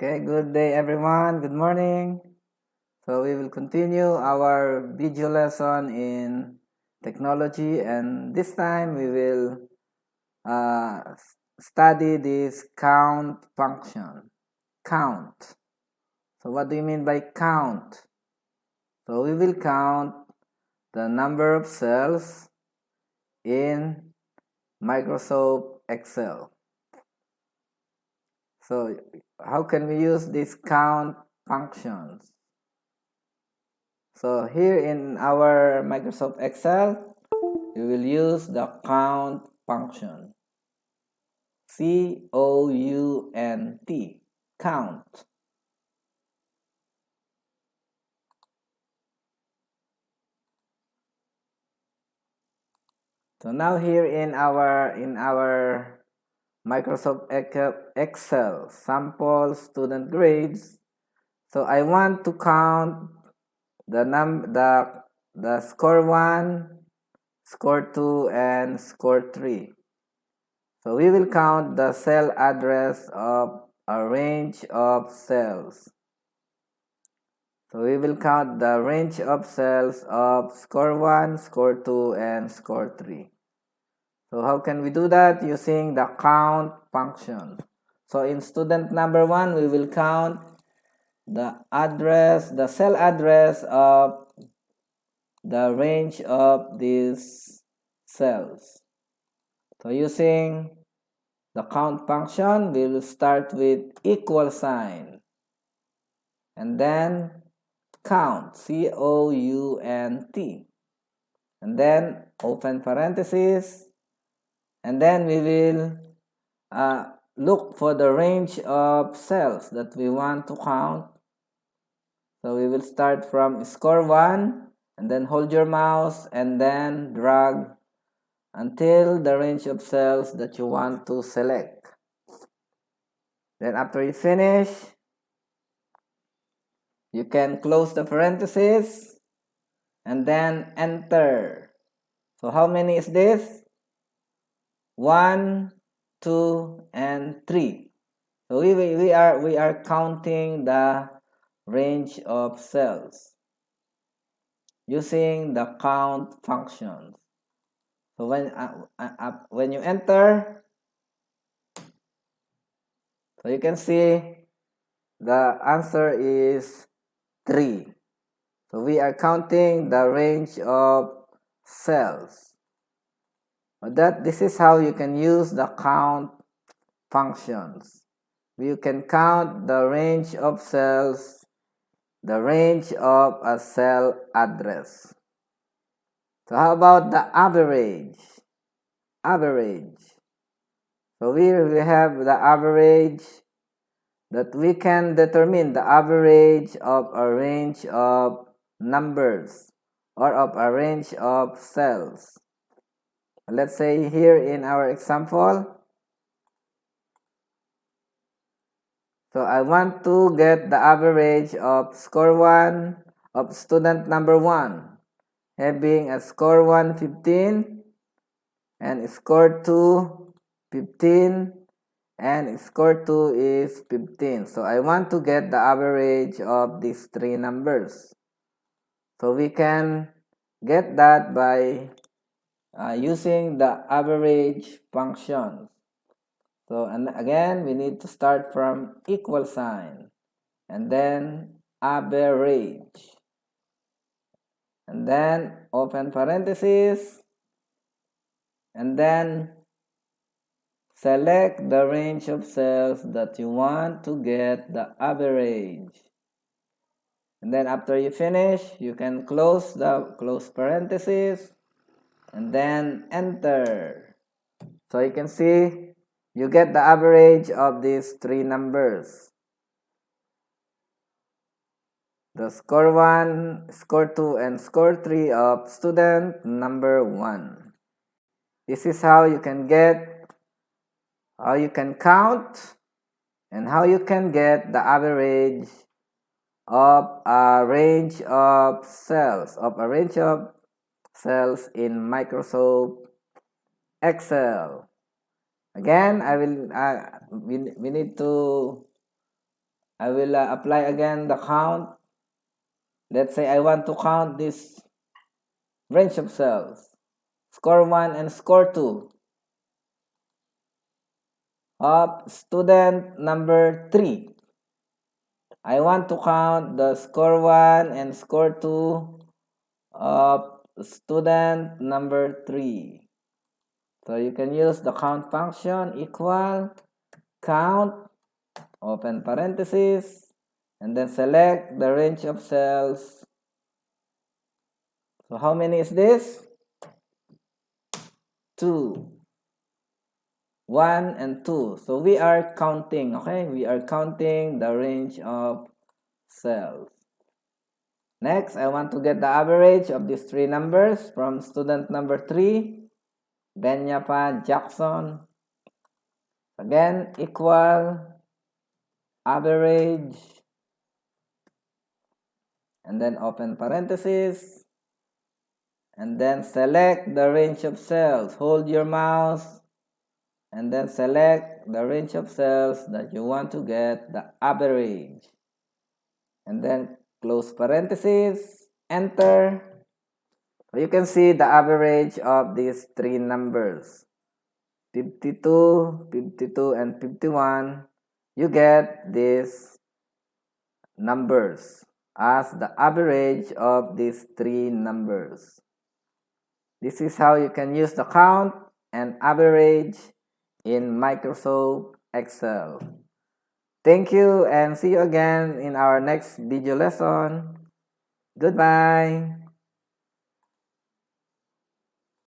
Okay, good day everyone. Good morning. So we will continue our video lesson in technology, and this time we will study this count function. Count. So what do you mean by count? So we will count the number of cells in Microsoft Excel. So how can we use these count functions? So here in our Microsoft Excel, we will use the count function. C-O-U-N-T. Count. So now here in our Microsoft Excel sample student grades, so I want to count the score 1, score 2, and score 3. So we will count the cell address of a range of cells. So we will count the range of cells of score 1, score 2, and score 3. So how can we do that? Using the count function. So in student number 1, we will count the cell address of the range of these cells. So using the count function, we will start with equal sign and then count, C-O-U-N-T, and then open parenthesis, and then we will look for the range of cells that we want to count. So we will start from score 1 and then hold your mouse and then drag until the range of cells that you want to select. Then after you finish, you can close the parenthesis and then enter. So how many is this? 1, 2, and 3. So we are counting the range of cells using the count function. So when you enter, so you can see the answer is 3. So we are counting the range of cells. This is how you can use the count functions. You can count the range of cells, the range of a cell address. So how about the average? Average. So we have the average that we can determine the average of a range of numbers or of a range of cells. Let's say here in our example, so I want to get the average of score 1 of student number 1, having a score 1 15 and score 2 15 and score 2 is 15. So I want to get the average of these three numbers. So we can get that by using the average function. So and again, we need to start from equal sign and then average. And then open parenthesis and then select the range of cells that you want to get the average. And then after you finish, you can close parenthesis and then enter. So you can see you get the average of these three numbers. The score 1, score 2, and score 3 of student number 1. This is how you can count and how you can get the average of a range of cells, in Microsoft Excel. Again, we need to I will apply again the count. Let's say I want to count this range of cells, score 1 and score 2 of student number 3. I want to count the score 1 and score 2 of student number 3. So you can use the count function equal count, open parenthesis, and then select the range of cells. So how many is this? 2. 1 and 2. So we are counting, okay? We are counting the range of cells. Next, I want to get the average of these three numbers from student number 3, Benyapa Jackson. Again, equal average, and then open parenthesis, and then select the range of cells. Hold your mouse and then select the range of cells that you want to get the average, and then close parenthesis, enter. You can see the average of these three numbers, 52, 52, and 51. You get these numbers as the average of these three numbers. This is how you can use the count and average in Microsoft Excel. Thank you and see you again in our next video lesson. Goodbye.